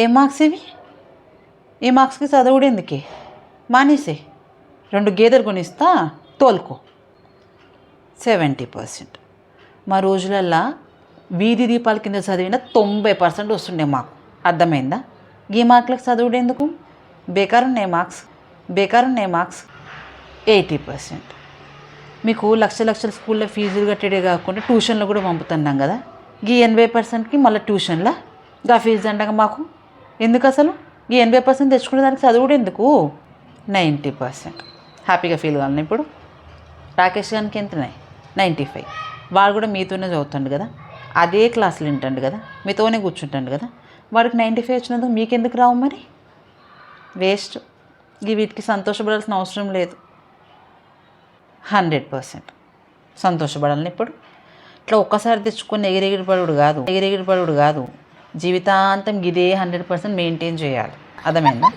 ఏ marks ఇవి? ఈ మార్క్స్కి చదువుడు ఎందుకే? మానేసే, 2 గేదెలు కొనిస్తా, తోలుకో. 70%. మా రోజులల్లా వీధి దీపాల కింద చదివిన 90% వస్తుండే మాకు. అర్థమైందా? ఈ మార్కులకు చదువుడు ఎందుకు? బేకారున్నాయి మార్క్స్. 80%. మీకు లక్షల స్కూల్లో ఫీజులు కట్టేదే కాకుండా ట్యూషన్లో కూడా పంపుతున్నాం కదా. ఈ 80%కి మళ్ళీ ట్యూషన్లా గా ఫీజు అండగా మాకు ఎందుకు? అసలు ఈ 80% తెచ్చుకునే దానికి చదువుడు ఎందుకు? 90%. హ్యాపీగా ఫీల్ కాలను ఇప్పుడు. రాకేష్ గారికి ఎంతనాయి? 95. వాడు కూడా మీతోనే చదువుతాడు కదా, అదే క్లాసులు వింటాడు కదా, మీతోనే కూర్చుంటాడు కదా. వాడికి 95 వచ్చినందుకు మీకెందుకు రావు మరి? వేస్ట్. వీటికి సంతోషపడాల్సిన అవసరం లేదు. 100% సంతోషపడాలని ఇప్పుడు. ఇట్లా ఒక్కసారి తెచ్చుకొని ఎగిరెగిరిపడుడు కాదు. జీవితాంతం ఇదే 100% మెయింటైన్ చేయాలి. అర్థమైందా?